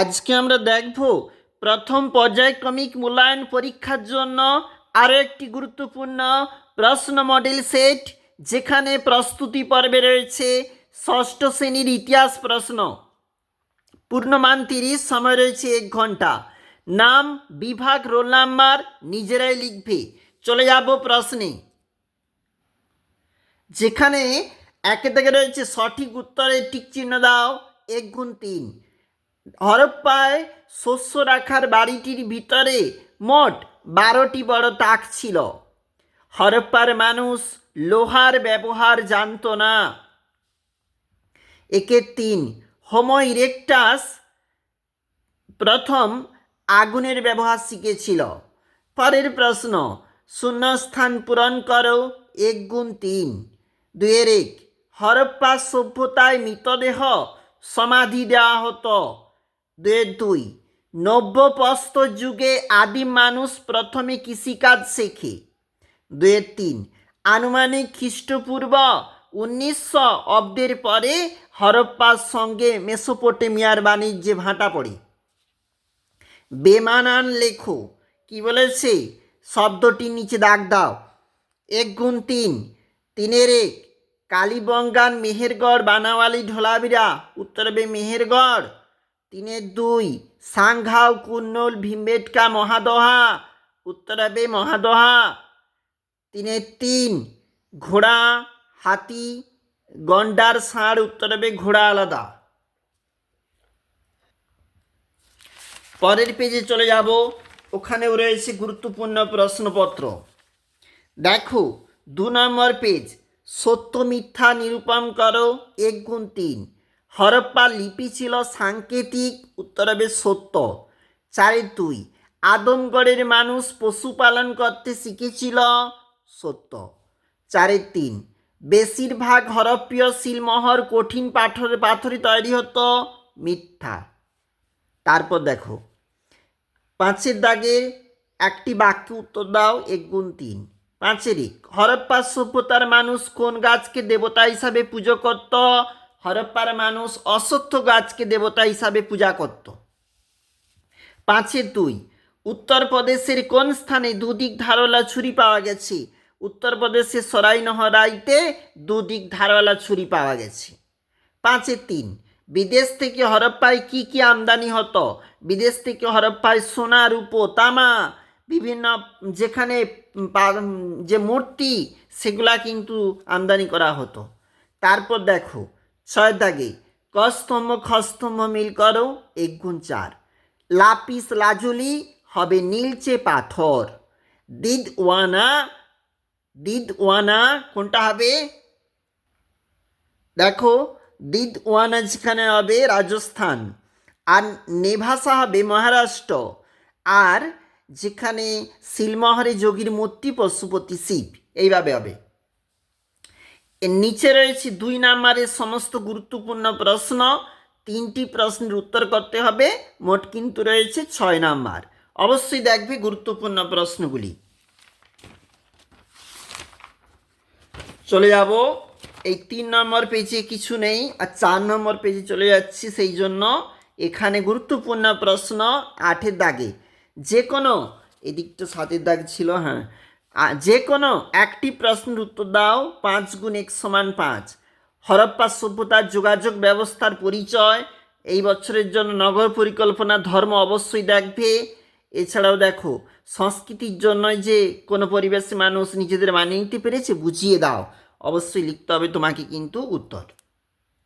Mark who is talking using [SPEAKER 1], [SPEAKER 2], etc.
[SPEAKER 1] আজকে আমরা দেখব প্রথম পর্যায়ক্রমিক মূল্যায়ন পরীক্ষার জন্য আরও একটি গুরুত্বপূর্ণ প্রশ্ন মডেল সেট, যেখানে প্রস্তুতি পর্বে রয়েছে ষষ্ঠ শ্রেণীর ইতিহাস প্রশ্ন। পূর্ণমান 30, সময় রয়েছে 1 ঘন্টা। নাম, বিভাগ, রোল নাম্বার নিজেরাই লিখবে। চলে যাব প্রশ্নে, যেখানে একে থেকে রয়েছে সঠিক উত্তরে টিক চিহ্ন দাও। 1 × 3। হরপ্পায় শস্য রাখার বাড়িটির ভিতরে মোট 12টি বড় তাক ছিল। হরপ্পার মানুষ লোহার ব্যবহার জানত না। 1-3। হোমো ইরেক্টাস প্রথম আগুনের ব্যবহার শিখেছিল। পরের প্রশ্ন, শূন্যস্থান পূরণ করো। 1 × 3। 2-1। হরপ্পা সভ্যতায় মৃতদেহ সমাধি দেওয়া হতো। 2-2। নব্যপ্রস্তর যুগে আদিম মানুষ প্রথমে কৃষিকাজ শেখে। 2-3। আনুমানিক খ্রিস্টপূর্ব 1900 অব্দের পরে হরপ্পার সঙ্গে মেসোপটেমিয়ার বাণিজ্যে ভাটা পড়ে। বেমানান লেখো। কি বলেছে? শব্দটির নিচে দাগ দাও। 1 × 3। 3-1। কালীবঙ্গান, মেহেরগড়, বানাওয়ালি, ঢোলাবিরা। উত্তর হবে মেহেরগড়। 3-2। সাংঘাও, কুর্নুল, ভীমবেটকা, মহাদহা। উত্তর হবে মহাদহা। 3-3। ঘোড়া, হাতি, গন্ডার, ষাঁড়। উত্তর হবে ঘোড়া আলাদা। পরের পেজে চলে যাব, ওখানেও রয়েছে গুরুত্বপূর্ণ প্রশ্নপত্র। দেখো 2 নম্বর পেজ, সত্য মিথ্যা নিরূপণ করো। 1 × 3। হরপ্পা লিপি ছিল সাংকেতিক। উত্তর হবে সত্য। 4-2। আদমগড়ের মানুষ পশুপালন করতে শিখেছিল। সত্য। 4-3। বেশিরভাগ হরপ্পীয় শিলমোহর কঠিন পাথরে তৈরি হতো। মিথ্যা। তারপর দেখো 5-এর দাগে একটি বাক্য উত্তর দাও। 1 × 3। 5-1। হরপ্পা সভ্যতার মানুষ কোন গাছকে দেবতা হিসাবে পুজো করত? হরপ্পার মানুষ অশ্বত্থ গাছকে দেবতা হিসাবে পূজা করত। 5-2। উত্তরপ্রদেশের কোন স্থানে দুদিক ধারওয়ালা ছুরি পাওয়া গেছে? উত্তরপ্রদেশের সরাইনহরাইতে দুদিক ধারওয়ালা ছুরি পাওয়া গেছে। 5-3। বিদেশ থেকে হরপ্পায় কি কি আমদানি হতো? বিদেশ থেকে হরপ্পায় সোনা, রূপো, তামা, বিভিন্ন যেখানে যে মূর্তি সেগুলা কিন্তু আমদানি করা হতো। তারপর দেখো 6 দাগে কস্তম্ভ খস্তম্ভ মিল করো। 1 × 4। লাপিস লাজুলি হবে নীলচে পাথর। দিদওয়ানা কোনটা হবে? দেখো দিদওয়ানা যেখানে হবে রাজস্থান, আর নেভাসা হবে মহারাষ্ট্র, আর যেখানে শিলমোহরে যোগীর মূর্তি পশুপতি শিব, এইভাবে হবে। এর নিচে রয়েছে 2 নম্বরের সমস্ত গুরুত্বপূর্ণ প্রশ্ন। 3টি প্রশ্নের উত্তর করতে হবে। মোট কিন্তু রয়েছে 6 নম্বর। অবশ্যই দেখবে গুরুত্বপূর্ণ প্রশ্নগুলি। চলে যাব, এই 3 নম্বর পেজে কিছু নেই, আর 4 নম্বর পেজে চলে যাচ্ছি। সেই জন্য এখানে গুরুত্বপূর্ণ প্রশ্ন 8-এর দাগে যে কোনো, এদিকটা 7-এর দাগ ছিল, হ্যাঁ, যে কোনো একটি প্রশ্নের উত্তর দাও। 5 × 1 = 5। হরপ্পা সভ্যতার যোগাযোগ ব্যবস্থার পরিচয়। এই বছরের জন্য নগর পরিকল্পনা ধর্ম অবশ্যই দেখবে। এছাড়াও দেখো সংস্কৃতির জন্য যে কোনো পরিবেশে মানুষ নিজেদের মানিয়ে নিতে পেরেছে, বুঝিয়ে দাও। অবশ্যই লিখতে হবে তোমাকে কিন্তু উত্তর।